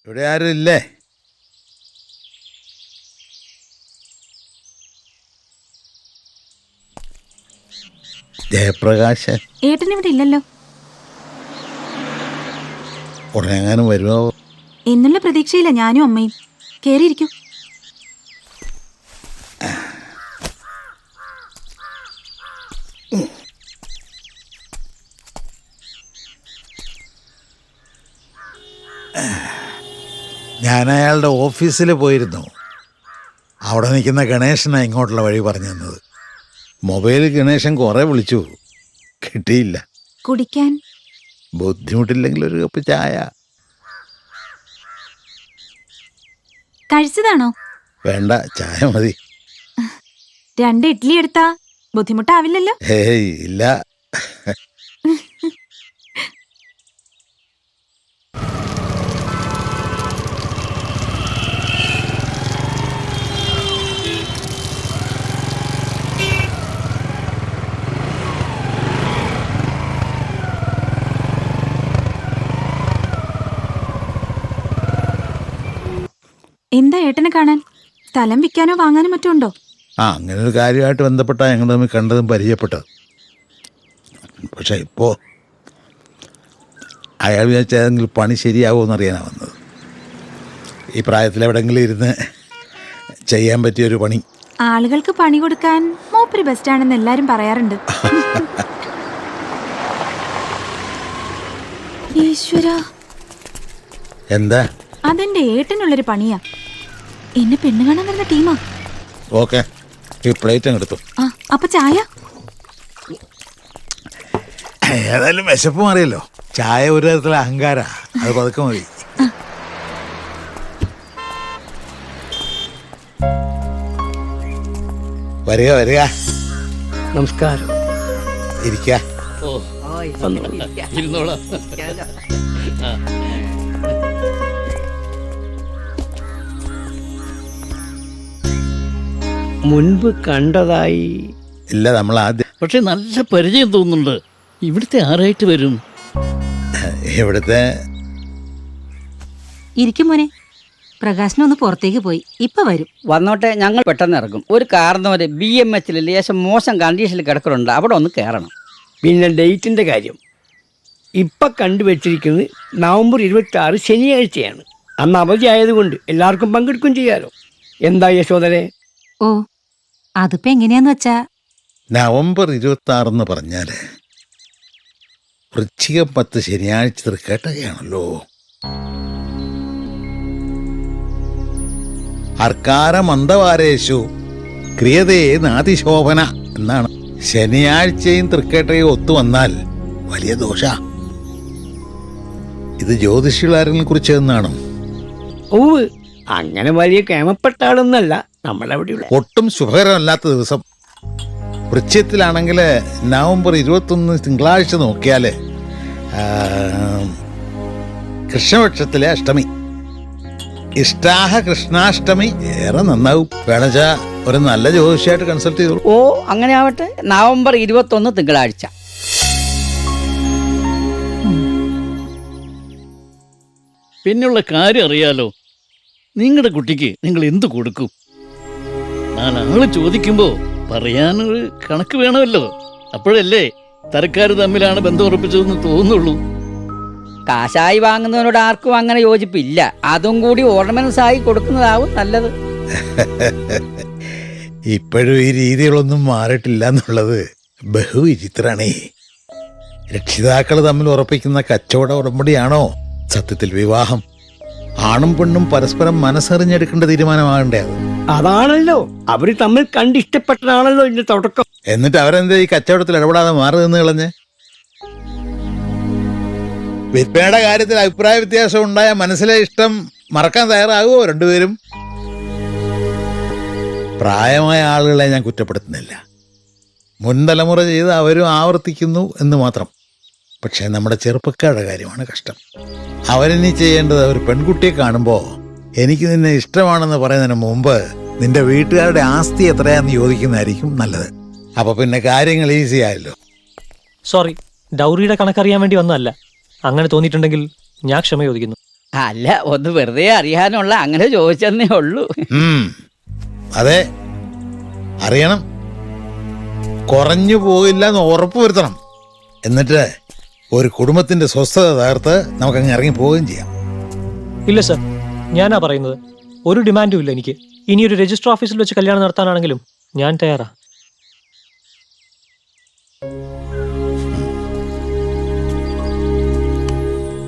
ഇവിടെ ആരും ഇല്ലേ? ജയപ്രകാശൻ ഏട്ടൻ ഇവിടെ ഇല്ലല്ലോ. ഉടനെങ്ങാനും വരുമോ എന്നുള്ള പ്രതീക്ഷയില്ല ഞാനും അമ്മയും. കേറിയിരിക്കൂ. ഞാൻ അയാളുടെ ഓഫീസിൽ പോയിരുന്നു. അവിടെ നിൽക്കുന്ന ഗണേശനാ ഇങ്ങോട്ടുള്ള വഴി പറഞ്ഞു തന്നത്. മൊബൈലിൽ ഗണേശൻ കുറേ വിളിച്ചു, കിട്ടിയില്ല. കുടിക്കാൻ ബുദ്ധിമുട്ടില്ലെങ്കിൽ ഒരു കപ്പ് ചായ. കഴിച്ചതാണോ? വേണ്ട, ചായ മതി. 2 ഇഡ്ഡലി എടുത്താ ബുദ്ധിമുട്ടാവില്ലല്ലോ? ഹേയ് ഇല്ല. എന്താ ഏട്ടനെ കാണാൻ? സ്ഥലം വിൽക്കാനോ വാങ്ങാനോ മറ്റോ ഉണ്ടോ? അങ്ങനെ ഒരു കാര്യമായിട്ട് ബന്ധപ്പെട്ടാണ് ഞങ്ങൾ തമ്മിൽ കണ്ടതും പരിചയപ്പെട്ടത്. പക്ഷെ ഇപ്പോൾ അയാൾ വിചാരിച്ച ഏതെങ്കിലും പണി ശരിയാവുമെന്ന് അറിയാനാണ് വന്നത്. ഈ പ്രായത്തിൽ എവിടെയെങ്കിലും ഇരുന്ന് ചെയ്യാൻ പറ്റിയൊരു പണി. ആളുകൾക്ക് പണി കൊടുക്കാൻ മൂപ്പര് ബെസ്റ്റാണെന്ന് എല്ലാരും പറയാറുണ്ട്. ഈശ്വര, എന്താ? അതെന്റെ ഏട്ടനുള്ളൊരു പണിയാ. എന്നെ പെണ്ണ് കാണാൻ വരുന്ന ടീമാ. ഓക്കെ, ഈ പ്ലേറ്റ് അങ്ങ് എടുത്തു. അപ്പൊ ചായ? ഏതായാലും വിശപ്പ് മാറിയല്ലോ. ചായ ഒരു തരത്തിലെ അഹങ്കാര, അത് പതുക്കെ മതി. വരിക വരിക. നമസ്കാരം. ഇരിക്ക. മുൻപ് കണ്ടതായി ഇല്ല, നമ്മൾ ആദ്യം. പക്ഷെ നല്ല പരിചയം തോന്നുന്നുണ്ട്. ഇവിടുത്തെ ആരായിട്ട് വരും? ഇവിടുത്തെ ഇരിക്കും മോനെ. പ്രകാശനൊന്ന് പുറത്തേക്ക് പോയി, ഇപ്പൊ വരും. വന്നോട്ടെ, ഞങ്ങൾ പെട്ടെന്ന് ഇറങ്ങും. ഒരു കാരണവര് BMH ലേശം മോശം കണ്ടീഷനിൽ കിടക്കുന്നുണ്ട്, അവിടെ ഒന്ന് കയറണം. പിന്നെ ഡേറ്റിന്റെ കാര്യം ഇപ്പൊ കണ്ടുവച്ചിരിക്കുന്നത് നവംബർ 26 ശനിയാഴ്ചയാണ്. അന്ന് അവധി ആയതുകൊണ്ട് എല്ലാവർക്കും പങ്കെടുക്കുകയും ചെയ്യാലോ. എന്താ യശോദരെ? ഓ, അതിപ്പോ എങ്ങനെയാന്ന് വെച്ചാ, നവംബർ 26 പറഞ്ഞാല് വൃശ്ചികം 10 ശനിയാഴ്ച തൃക്കേട്ടകയാണല്ലോ. അർക്കാര മന്ദവാരേഷു ക്രിയതേ നാതിശോഭന എന്നാണ്. ശനിയാഴ്ചയും തൃക്കേട്ടയും ഒത്തുവന്നാൽ വലിയ ദോഷ. ഇത് ജ്യോതിഷികളാരെങ്കിലും കുറിച്ച് എന്നാണോ? ഓവ്, അങ്ങനെ വലിയ കേമപ്പെട്ട ആളൊന്നല്ല നമ്മളവിടെയുള്ള. ഒട്ടും ശുഭകരമല്ലാത്ത ദിവസം വൃശ്ചികത്തിലാണെങ്കിൽ നവംബർ 21 തിങ്കളാഴ്ച നോക്കിയാൽ കൃഷ്ണപക്ഷത്തിലെ അഷ്ടമി. ഇഷ്ടാഹ കൃഷ്ണാഷ്ടമി ഏറെ നന്നാവും. വേണച്ചാ ഒരു നല്ല ജ്യോതിഷിയായിട്ട് കൺസൾട്ട് ചെയ്തോളൂ. ഓ, അങ്ങനെ ആവട്ടെ. നവംബർ 21 തിങ്കളാഴ്ച. പിന്നെയുള്ള കാര്യം അറിയാലോ. നിങ്ങളുടെ കുട്ടിക്ക് നിങ്ങൾ എന്തു കൊടുക്കും? 4 ആള് ചോദിക്കുമ്പോ പറയാനൊരു കണക്ക് വേണമല്ലോ. അപ്പോഴല്ലേ തരക്കാര് തമ്മിലാണ് ബന്ധം ഉറപ്പിച്ചതെന്ന് തോന്നുള്ളൂ. കാശായി വാങ്ങുന്നവനോട് ആർക്കും അങ്ങനെ യോജിപ്പില്ല. അതും കൂടി ഓർണമെന്റ്സ് ആയി കൊടുക്കുന്നതാവും നല്ലത്. ഇപ്പോഴും ഈ രീതികളൊന്നും മാറിയിട്ടില്ല എന്നുള്ളത് ബഹുവിചിത്രാണേ. രക്ഷിതാക്കൾ തമ്മിൽ ഉറപ്പിക്കുന്ന കച്ചവട ഉടമ്പടിയാണോ സത്യത്തിൽ വിവാഹം? ആണും പെണ്ണും പരസ്പരം മനസ്സറിഞ്ഞെടുക്കേണ്ട തീരുമാനമാകണ്ടേ അത്? അതാണല്ലോ അവര് തമ്മിൽ കണ്ടിഷ്ടപ്പെട്ടതാണല്ലോ ഇതിന്റെ തുടക്കം. എന്നിട്ട് അവരെന്താ ഈ കച്ചവടത്തിൽ ഇടപെടാതെ മാറി നിന്ന് കളഞ്ഞ്? വിൽപ്പനയുടെ കാര്യത്തിൽ അഭിപ്രായ വ്യത്യാസം ഉണ്ടായ മനസ്സിലെ ഇഷ്ടം മറക്കാൻ തയ്യാറാകുമോ രണ്ടുപേരും? പ്രായമായ ആളുകളെ ഞാൻ കുറ്റപ്പെടുത്തുന്നില്ല. മുൻതലമുറ ചെയ്ത് അവരും ആവർത്തിക്കുന്നു എന്ന് മാത്രം. പക്ഷേ നമ്മുടെ ചെറുപ്പക്കാരുടെ കാര്യമാണ് കഷ്ടം. അവരിനി ചെയ്യേണ്ടത് ഒരു പെൺകുട്ടിയെ കാണുമ്പോൾ എനിക്ക് നിന്നെ ഇഷ്ടമാണെന്ന് പറയുന്നതിന് മുമ്പ് നിന്റെ വീട്ടുകാരുടെ ആസ്തി എത്രയാന്ന് ചോദിക്കുന്നതായിരിക്കും നല്ലത്. അപ്പൊ പിന്നെ കാര്യങ്ങൾ ഈസി ആയല്ലോ. സോറി, ഡൗറിയുടെ കണക്കറിയാൻ വേണ്ടി വന്നതല്ല. അങ്ങനെ തോന്നിയിട്ടുണ്ടെങ്കിൽ ഞാൻ ക്ഷമ ചോദിക്കുന്നു. അല്ല, ഒന്ന് വെറുതെ അറിയാനുള്ള അങ്ങനെ ചോദിച്ചെന്നേ ഉള്ളൂ. അതെ, അറിയണം. കുറഞ്ഞു പോകില്ല എന്ന് ഉറപ്പ് വരുത്തണം. എന്നിട്ട് ഒരു കുടുംബത്തിന്റെ സ്വസ്ഥത തകർത്ത് നമുക്കങ്ങ് ഇറങ്ങി പോവുകയും ചെയ്യാം. ഇല്ല സർ, ഞാനാ പറയുന്നത്. ഒരു ഡിമാൻഡും ഇല്ല എനിക്ക്. ഇനി ഒരു രജിസ്റ്റർ ഓഫീസിൽ വെച്ച് കല്യാണം നടത്താനാണെങ്കിലും ഞാൻ തയ്യാറാ.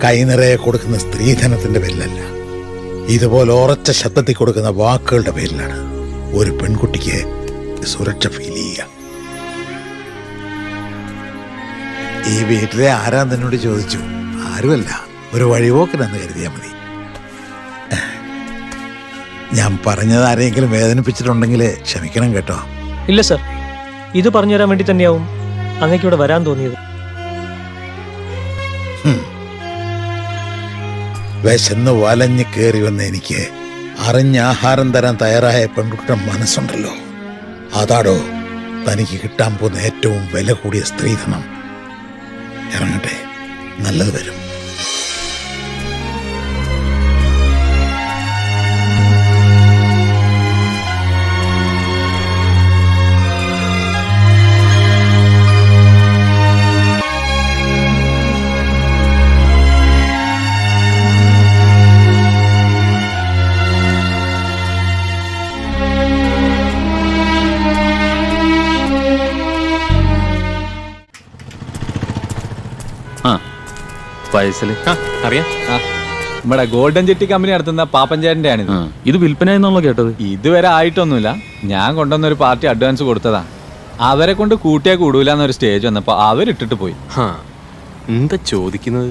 കൈ നിറയെ കൊടുക്കുന്ന സ്ത്രീധനത്തിന്റെ പേരിലല്ല, ഇതുപോലെ ഉറച്ച ശബ്ദത്തിൽ കൊടുക്കുന്ന വാക്കുകളുടെ പേരിലാണ് ഒരു പെൺകുട്ടിക്ക് സുരക്ഷ ഫീൽ ചെയ്യുക. ഈ വീട്ടിലെ ആരാ എന്നോട് ചോദിച്ചു. ആരുമല്ല, ഒരു വഴിപോക്കനെന്ന് കരുതിയാൽ മതി. ഞാൻ പറഞ്ഞത് ആരെങ്കിലും വേദനിപ്പിച്ചിട്ടുണ്ടെങ്കിൽ ക്ഷമിക്കണം കേട്ടോ. ഇല്ല സർ, ഇത് പറഞ്ഞു തരാൻ വേണ്ടി തന്നെയാവും അങ്ങേക്ക് ഇവിടെ വരാൻ തോന്നിയത്. വിശന്ന് വലഞ്ഞ് കയറി വന്ന എനിക്ക് അറിഞ്ഞ ആഹാരം തരാൻ തയ്യാറായ പെൺകുട്ടിയുടെ മനസ്സുണ്ടല്ലോ, അതാടോ തനിക്ക് കിട്ടാൻ പോകുന്ന ഏറ്റവും വില കൂടിയ സ്ത്രീധനം. ഇറങ്ങട്ടെ, നല്ലത് വരും. അറിയാം, നമ്മുടെ ഗോൾഡൻ ജെട്ടി കമ്പനി നടത്തുന്ന പാപ്പഞ്ചേട്ടന്റെ ആണ് ഇത് വിൽപ്പന എന്നുള്ള കേട്ടത്. ഇതുവരെ ആയിട്ടൊന്നുമില്ല. ഞാൻ കൊണ്ടുവന്ന ഒരു പാർട്ടി അഡ്വാൻസ് കൊടുത്തതാ. അവരെ കൊണ്ട് കൂട്ടിയാ കൂടൂല എന്നൊരു സ്റ്റേജ് വന്നപ്പോ അവരിട്ടിട്ട് പോയി. എന്താ ചോദിക്കുന്നത്?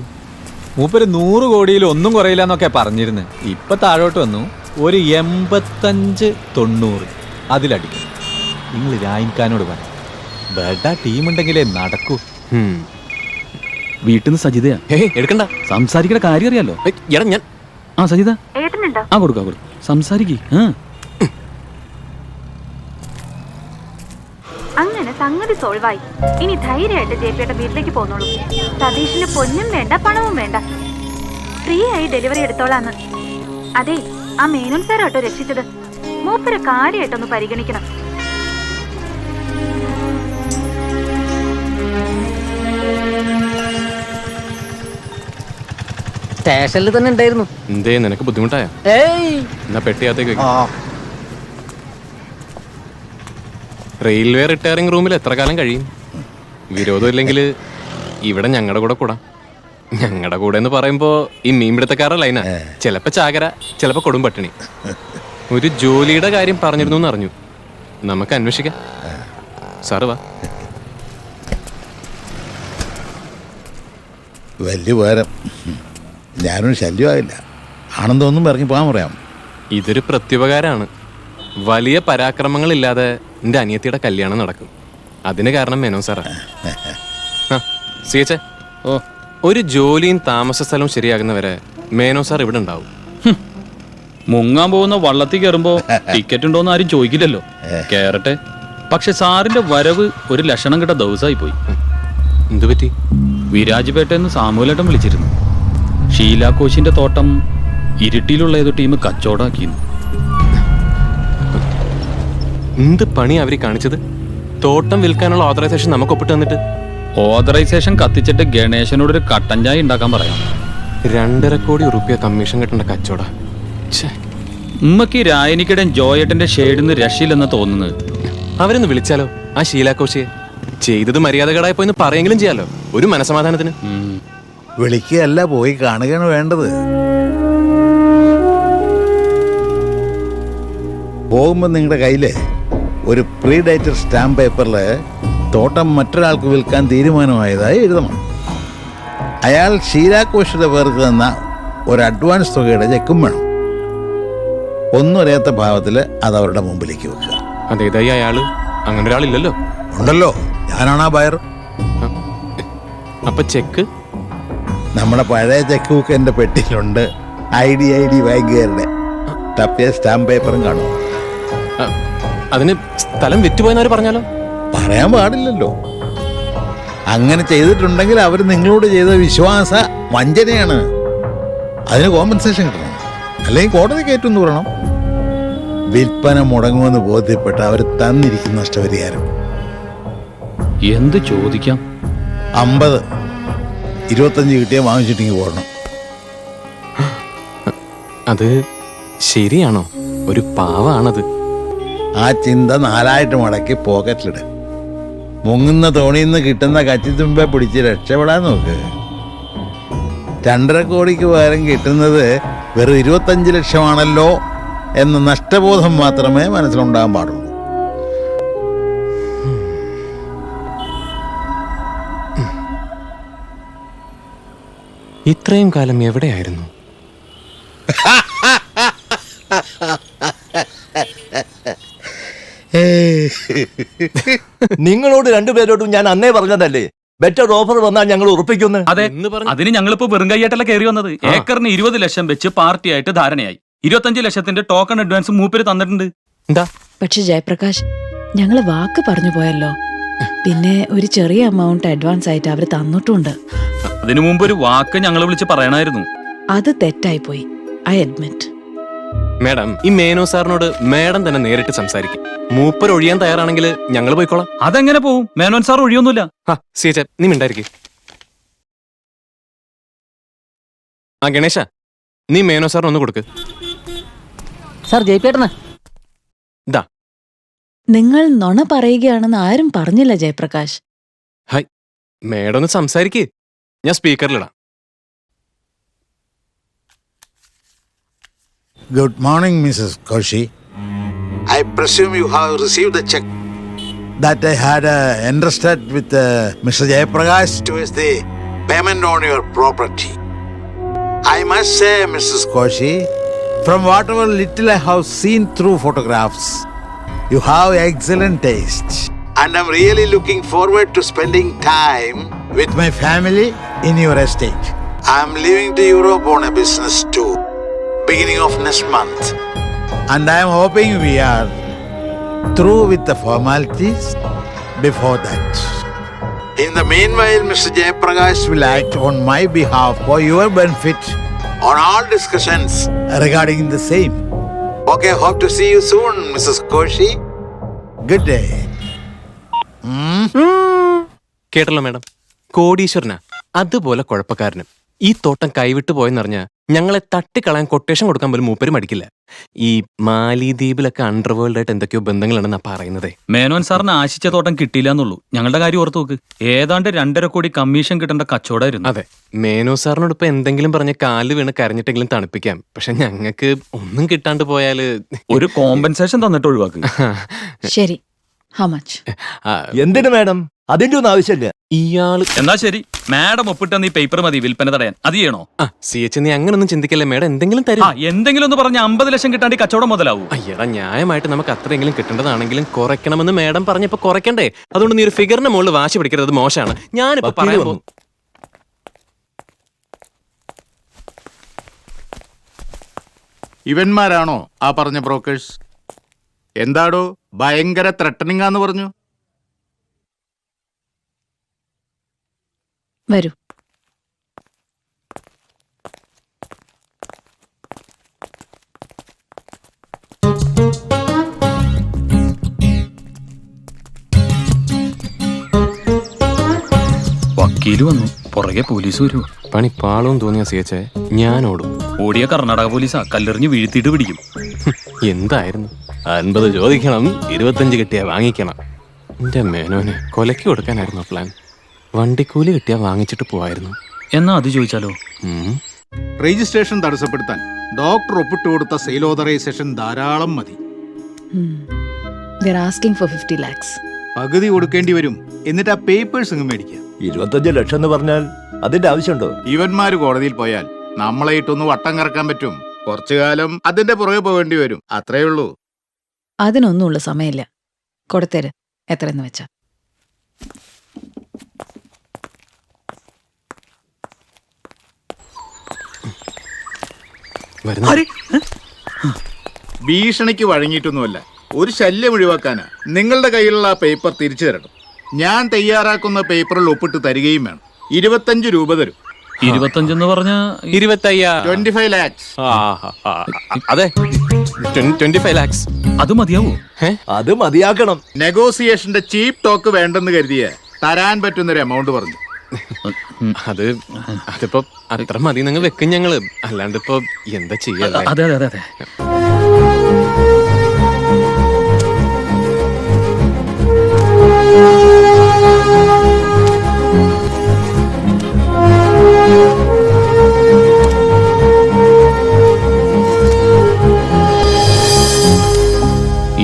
മൂപ്പര് 100 കോടിയിൽ ഒന്നും കുറയില്ല എന്നൊക്കെ പറഞ്ഞിരുന്നു. ഇപ്പൊ താഴോട്ട് വന്നു, ഒരു 85-90 അതിലടിക്കും. നിങ്ങൾ രായിക്കാനോട് പറ, ബെഡ ടീമുണ്ടെങ്കിലേ നടക്കൂ. വീട്ടിൽ നിന്ന് സജിതയാ. എടുക്കണ്ട, സംസാരിക്കുന്ന കാര്യം അറിയാലോ. എടാ ഞാൻ സജിത കൊടുക്ക സംസാരിക്കേ. അങ്ങനെ സംഗതി സോൾവായി. ഇനി ധൈര്യമായിട്ട് ജെപിയുടെ വീട്ടിലേക്ക് പോന്നോളൂ. സതീഷിന് പൊന്നും വേണ്ട, പണവും വേണ്ട, ഫ്രീ ആയി ഡെലിവറി എടുത്തോളാന്ന്. അതെ, ആ മേനോൻ സാറാട്ടോ രക്ഷിച്ചത്. മൂപ്പരെ കാര്യമായിട്ടൊന്ന് പരിഗണിക്കണം. സ്റ്റേഷനിൽ തന്നെ ഉണ്ടായിരുന്നു. എന്തേ, നിനക്ക് ബുദ്ധിമുട്ടായ? എന്നാ പെട്ടിയകത്തേക്ക് റെയിൽവേ റിട്ടയറിംഗ് റൂമിൽ എത്ര കാലം കഴിയും? വിരോധം ഇല്ലെങ്കിൽ ഇവിടെ ഞങ്ങളുടെ കൂടെ കൂടാ. ഞങ്ങളുടെ കൂടെ എന്ന് പറയുമ്പോ ഈ മീൻപിടുത്തക്കാരുടെ ലൈനാ. ചിലപ്പോ ചാകര, ചിലപ്പോ കൊടും പട്ടിണി. ഒരു ജോലിയുടെ കാര്യം പറഞ്ഞിരുന്നു എന്ന് അറിഞ്ഞു. നമുക്ക് അന്വേഷിക്കാം. സാറ് വാ. വലിയ ഉപകാരം. ഞാനൊരു ശല്യമായില്ല. ആണെന്നൊന്നും ഇറങ്ങി പോകാൻ പറയാം. ഇതൊരു പ്രത്യുപകാരമാണ്. വലിയ പരാക്രമങ്ങളില്ലാതെ എൻ്റെ അനിയത്തിയുടെ കല്യാണം നടക്കും. അതിന് കാരണം മേനോൻ സാറാ. സിയച്ചേ, ഒരു ജോലിയും താമസ സ്ഥലവും ശരിയാകുന്നവരെ മേനോൻ സാർ ഇവിടെ ഉണ്ടാവും. മുങ്ങാൻ പോകുന്ന വള്ളത്തിൽ കയറുമ്പോ ടിക്കറ്റ് ഉണ്ടോന്ന് ആരും ചോദിക്കില്ലല്ലോ. കേറട്ടെ. പക്ഷെ സാറിന്റെ വരവ് ഒരു ലക്ഷണം കിട്ട ദിവസമായി പോയി. എന്തു പറ്റി? വിരാജ്പേട്ടെന്ന് സാമൂലേട്ടൻ വിളിച്ചിരുന്നു. ഷീല കോശിന്റെ തോട്ടം ഇരിട്ടിയിലുള്ള ഏതോ ടീം കച്ചവടാക്കിയിരുന്നു. എന്ത് പണി അവര് കാണിച്ചത്? തോട്ടം വിൽക്കാനുള്ള ഓതറൈസേഷൻ നമുക്ക് ഒപ്പിട്ട് തന്നിട്ട് ഓതറൈസേഷൻ കത്തിച്ചിട്ട് ഗണേശനോടൊരു കട്ടൻ ചായ ഉണ്ടാക്കാൻ പറയാം. 2.5 കോടി റുപ്യ കമ്മീഷൻ കിട്ടേണ്ട കച്ചവട. ഉമ്മക്ക് രായനിക്കടൻ ജോയേട്ടന്റെ ഷെയ്ഡിന്ന് രക്ഷയില്ലെന്ന് തോന്നുന്നത്. അവരൊന്ന് വിളിച്ചാലോ ആ ഷീലാകോശിയെ? ചെയ്തത് മര്യാദകേടായി പോയിന്ന് പറയെങ്കിലും ചെയ്യാലോ, ഒരു മനസമാധാനത്തിന്. വിളിക്കുകയല്ല, പോയി കാണുകയാണ് വേണ്ടത്. പോകുമ്പോൾ നിങ്ങളുടെ കയ്യിൽ ഒരു പ്രീ ഡേറ്റഡ് സ്റ്റാമ്പ് പേപ്പറിൽ തോട്ടം മറ്റൊരാൾക്ക് വിൽക്കാൻ തീരുമാനമായതായി എഴുതണം. അയാൾ ഷീലാകോശിയുടെ പേർക്ക് തന്ന ഒരു അഡ്വാൻസ് തുകയുടെ ചെക്കും വേണം. ഒന്നും അറിയാത്ത ഭാവത്തിൽ അത് അവരുടെ മുമ്പിലേക്ക് വെക്കുക. അതേതായി അയാള്? അങ്ങനെ ഒരാളില്ലല്ലോ. ഉണ്ടല്ലോ, ഞാനാണ് ആ ബയർ. അപ്പൊ ചെക്ക്? നമ്മുടെ പഴയ ചെക്ക് ബുക്ക് എൻ്റെ പെട്ടിയിലുണ്ട്. ഐ ഡി ബാങ്കുകാരുടെ തപ്പിയ സ്റ്റാമ്പ് പേപ്പറും കാണും. അതിന് സ്ഥലം വിറ്റുപോയെന്നവര് പറഞ്ഞാലോ? പറയാൻ പാടില്ലല്ലോ. അങ്ങനെ ചെയ്തിട്ടുണ്ടെങ്കിൽ അവർ നിങ്ങളോട് ചെയ്ത വിശ്വാസ വഞ്ചനയാണ്. അതിന് കോമ്പൻസേഷൻ കിട്ടണം, അല്ലെങ്കിൽ കോടതി കയറ്റുമെന്ന് പറയണം. വിൽപ്പന മുടങ്ങുമെന്ന് ബോധ്യപ്പെട്ട അവർ തന്നിരിക്കുന്ന നഷ്ടപരിഹാരം എന്ത് ചോദിക്കാം? 50, 25 കിട്ടിയാൽ വാങ്ങിച്ചിട്ടെങ്കിൽ പോകണം. അത് ശരിയാണോ? ഒരു പാവാണത്. ആ ചിന്ത 4 മടക്കി പോക്കറ്റിലിട്. മുങ്ങുന്ന തോണിയിൽ നിന്ന് കിട്ടുന്ന കച്ചിത്തുമ്പെ പിടിച്ച് രക്ഷപ്പെടാൻ നോക്ക്. 2.5 കോടിക്ക് പകരം കിട്ടുന്നത് വെറും 25 ലക്ഷമാണല്ലോ എന്ന നഷ്ടബോധം മാത്രമേ മനസ്സിലുണ്ടാകാൻ പാടുള്ളൂ. ഇത്രയും കാലം എവിടെയായിരുന്നു? നിങ്ങളോട് രണ്ടുപേരോടും ഞാൻ അന്നേ പറഞ്ഞതല്ലേ, ബെറ്റർ ഓഫർ വന്നാൽ ഞങ്ങൾ ഉറപ്പിക്കുന്നു. അതെ, അതിന് ഞങ്ങളിപ്പോ വെറും കൈയായിട്ടല്ല കയറി വന്നത്. ഏക്കറിന് 20 ലക്ഷം വെച്ച് പാർട്ടിയായിട്ട് ധാരണയായി. 25 ലക്ഷത്തിന്റെ ടോക്കൺ അഡ്വാൻസ് മൂപ്പര് തന്നിട്ടുണ്ട്. എന്താ? പക്ഷെ ജയപ്രകാശ്, ഞങ്ങള് വാക്ക് പറഞ്ഞു പോയല്ലോ. പിന്നെ ഒരു ചെറിയ എമൗണ്ട് അഡ്വാൻസ് ആയിട്ട് അവര് തന്നിട്ടുണ്ട്. അതിനു മുമ്പ് ഒരു വാക്ക് ഞങ്ങൾ വിളിച്ച് പറയണമായിരുന്നു. അത് തെറ്റായി പോയി, ഐ അഡ്മിറ്റ്. മേഡം, ഈ മേനോ സാറിനോട് മേഡം തന്നെ നേരിട്ട് സംസാരിക്കും. മൂപ്പർ ഒഴിയാൻ തയ്യാറാണെങ്കിൽ ഞങ്ങൾ പോയിക്കോളാം. അതെങ്ങനെ പോവും? മേനോൻ സാർ ഒഴിയൊന്നുമില്ല. നീ മിണ്ടായിരിക്കും. ആ ഗണേശ, നീ മേനോ സാറിന് ഒന്ന് കൊടുക്ക്. സാർ ജയിപ്പേട്ടന് ഇതാ. നിങ്ങൾ നുണ പറയുകയാണെന്ന് ആരും പറഞ്ഞില്ല ജയപ്രകാശ്. ഹായ്, മേഡം ഒന്ന് സംസാരിക്കേ. ഞാൻ സ്പീക്കറിലിടാം. Good morning, Mrs. Koshi. I presume you have received the check that I had entrusted with Mr. Jayaprakash towards the payment on your property. I must say, Mrs. Koshi, from whatever little I have seen through photographs, you have excellent taste. And I'm really looking forward to spending time with my family in your estate. I'm leaving to Europe on a business tour, beginning of next month. And I am hoping we are through with the formalities before that. In the meanwhile, Mr. Jayaprakash will act on my behalf for your benefit on all discussions regarding the same. Okay, hope to see you soon, Mrs. Koshi. Good day. കേട്ടല്ലോ madam, കോടീശ്വരനാ, അതുപോലെ കുഴപ്പക്കാരനും. ഈ തോട്ടം കൈവിട്ടു പോയെന്നറിഞ്ഞ ഞങ്ങളെ തട്ടിക്കളയാൻ quotation കൊടുക്കാൻ പോലും മൂപ്പര് മടിക്കില്ല. ഈ മാലിദ്വീപിലൊക്കെ അണ്ടർവേൾഡ് ആയിട്ട് എന്തൊക്കെയോ ബന്ധങ്ങളുണ്ടെന്നാ പറയുന്നതേ. മേനോൻ സാറിന് ആശിച്ച തോട്ടം കിട്ടിയില്ല എന്നുള്ളൂ. ഞങ്ങളുടെ കാര്യം ഓർത്ത് നോക്ക്, ഏതാണ്ട് 2.5 കോടി കമ്മീഷൻ കിട്ടേണ്ട കച്ചവടമായിരുന്നു. അതെ, മേനോ സാറിനോട് ഇപ്പൊ എന്തെങ്കിലും പറഞ്ഞ് കാല് വീണ് കരഞ്ഞിട്ടെങ്കിലും തണുപ്പിക്കാം. പക്ഷെ ഞങ്ങൾക്ക് ഒന്നും കിട്ടാണ്ട് പോയാല് ഒരു കോമ്പൻസേഷൻ തന്നിട്ട് ഒഴിവാക്ക്. ശരി, ഹൗ മച്ച്? എന്തിനു മാഡം? അതിന്റെ ഒന്നും ആവശ്യമില്ല. ഇയാള് എന്നാ ശരി, മാഡം ഒപ്പിട്ട നീ പേപ്പർ മതി വിൽപ്പന തടയാൻ. അത് ചെയ്യണോ? CH, നീ അങ്ങനൊന്നും ചിന്തിക്കല്ലേ. മേഡം എന്തെങ്കിലും തരും. എന്തെങ്കിലും ഒന്ന് പറഞ്ഞ 50 ലക്ഷം കിട്ടാണ്ട് കച്ചവടം മുതലാവും. അയ്യടാ, ന്യായമായിട്ട് നമുക്ക് അത്രയെങ്കിലും കിട്ടേണ്ടതാണെങ്കിലും കുറയ്ക്കണമെന്ന് മേഡം പറഞ്ഞപ്പോ കുറയ്ക്കണ്ടേ? അതുകൊണ്ട് നീ ഒരു ഫിഗറിന്റെ മുകളിൽ വാശി പിടിക്കരുത്, മോശമാണ്. ഞാനിപ്പോ പറയാൻ ഇവന്മാരാണോ ആ പറഞ്ഞ ബ്രോക്കേഴ്സ്? എന്താടോ ഭയങ്കര ത്രട്ടനിങ് ആന്ന് പറഞ്ഞു. വരൂ. വക്കീല് വന്നു, പുറകെ പോലീസ് വരൂ. പണി പാളവും തോന്നിയ CH, ഞാൻ ഓടും. ഓടിയ കർണാടക പോലീസാ, കല്ലെറിഞ്ഞ് വീഴ്ത്തിയിട്ട് പിടിക്കും. എന്തായിരുന്നു 50 ചോദിക്കണം, 25 കിട്ടിയാ വാങ്ങിക്കണം. എന്റെ മേനോന് കൊലയ്ക്ക് കൊടുക്കാനായിരുന്നു പ്ലാൻ. വണ്ടിക്കൂലി കിട്ടിയാ വാങ്ങിച്ചിട്ട് പോവായിരുന്നു. എന്നാ അത് ചോദിച്ചാലോ? രജിസ്ട്രേഷൻ തടസ്സപ്പെടുത്താൻ ഡോക്ടർ ഒപ്പിട്ട് കൊടുത്ത സെയിൽ ഓതറൈസേഷൻ ധാരാളം മതി. They're asking for 50 lakhs. പകുതി കൊടുക്കേണ്ടി വരും. എന്നിട്ട് ആ പേപ്പേഴ്സ് ഇങ്ങ് മേടിക്കാം. 25 ലക്ഷം എന്ന് പറഞ്ഞാൽ അതിന്റെ ആവശ്യമുണ്ടോ? ഇവന്മാര് കോടതിയിൽ പോയാൽ നമ്മളെ ഇട്ടൊന്ന് വട്ടം കറക്കാൻ പറ്റും. കുറച്ചു കാലം അതിന്റെ പുറകെ പോകേണ്ടി വരും, അത്രേ ഉള്ളൂ. അതിനൊന്നുമുള്ള സമയമില്ല. കൊടുത്തേര്, എത്രയെന്ന് വെച്ചാ. ഭീഷണിക്ക് വഴങ്ങിയിട്ടൊന്നുമല്ല, ഒരു ശല്യം ഒഴിവാക്കാനാ. നിങ്ങളുടെ കയ്യിലുള്ള ആ പേപ്പർ തിരിച്ചു തരണം. ഞാൻ തയ്യാറാക്കുന്ന പേപ്പറിൽ ഒപ്പിട്ട് തരികയും വേണം. 25 രൂപ തരും. 25 പറഞ്ഞ 25 lakhs. അതെ 25 lakhs. അത് മതിയാവോ? അത് മതിയാക്കണം. നെഗോസിയേഷന്റെ ചീപ്പ് ടോക്ക് വേണ്ടെന്ന് കരുതിയ തരാൻ പറ്റുന്നൊരു എമൗണ്ട് പറഞ്ഞു. അതിപ്പോ അത്ര മതി നിങ്ങൾ വെക്കും ഞങ്ങള്. അല്ലാണ്ട് ഇപ്പൊ എന്താ ചെയ്യാ? അതെ അതെ അതെ.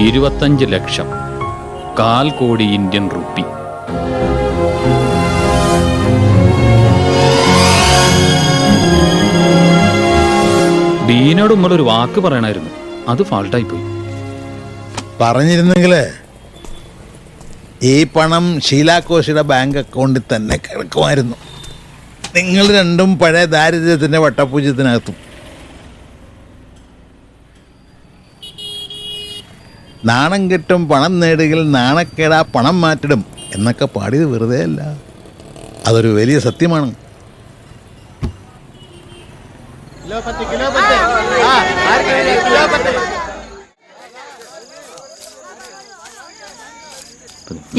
25 ലക്ഷം, 1/4 കോടി ഇന്ത്യൻ റുപ്പി. ഡീനോട് നമ്മളൊരു വാക്ക് പറയണായിരുന്നു, അത് ഫാൾട്ടായി പോയി. പറഞ്ഞിരുന്നെങ്കില് ഈ പണം ഷീലാകോശിയുടെ ബാങ്ക് അക്കൗണ്ടിൽ തന്നെ കിടക്കുമായിരുന്നു. നിങ്ങൾ രണ്ടും പഴയ ദാരിദ്ര്യത്തിന്റെ വട്ടപൂജ്യത്തിനകത്തും. നാണം കെട്ടും പണം നേടുകിൽ നാണക്കേടാ പണം മാറ്റിടും എന്നൊക്കെ പാടിയത് വെറുതെ അല്ല, അതൊരു വലിയ സത്യമാണ്.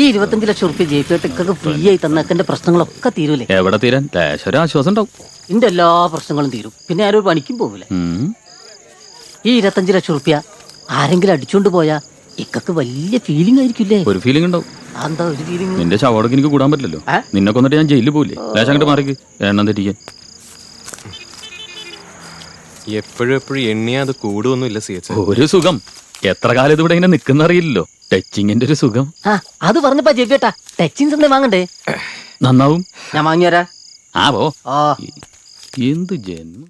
ഈ 25 ലക്ഷം റുപ്യ ജയിപ്പിട്ടൊക്കെ ഫ്രീ ആയി തന്നേക്കന്റെ പ്രശ്നങ്ങളൊക്കെ തീരൂലേ? എവിടെ തീരാൻ? ലേശൊരാശ്വാസം ഉണ്ടാവും. എന്റെ എല്ലാ പ്രശ്നങ്ങളും തീരും, പിന്നെ ആരും പണിക്കും പോകൂലേ. ഈ 25 ലക്ഷം റുപ്യ ആരെങ്കിലും അടിച്ചോണ്ട് പോയാ ഇക്കൊക്കെ വലിയ ഫീലിംഗ് ആയിരിക്കില്ലേ? ഒരു ഫീലിംഗ് ഉണ്ടാവും. എന്താ ഒരു ഫീലിംഗ്? നിന്റെ ശവടക്ക് എനിക്ക് കൂടാൻ പറ്റില്ലല്ലോ. നിന്നെ കൊന്നിട്ട് ഞാൻ ജയിലിൽ പോയില്ലേ? ലേശം അങ്ങോട്ട് മാറിക്ക്, എണ്ണം തെറ്റിക്കാൻ. എപ്പോഴും എണ്ണിയാ അത് കൂടുവൊന്നുമില്ല സിയച്ച്. ഒരു സുഖം, എത്ര കാലം ഇതിവിടെ ഇങ്ങനെ നിക്കുന്ന അറിയില്ലല്ലോ. ടച്ചിങ്ങിന്റെ ഒരു സുഖം. അത് പറഞ്ഞപ്പോ ജയിപ്പിട്ടാ ടച്ചിങ് തന്നെ വാങ്ങണ്ടേ? നന്നാവും, ഞാൻ വാങ്ങിയരാ. ആ പോ. എന്ത് ജന്മം.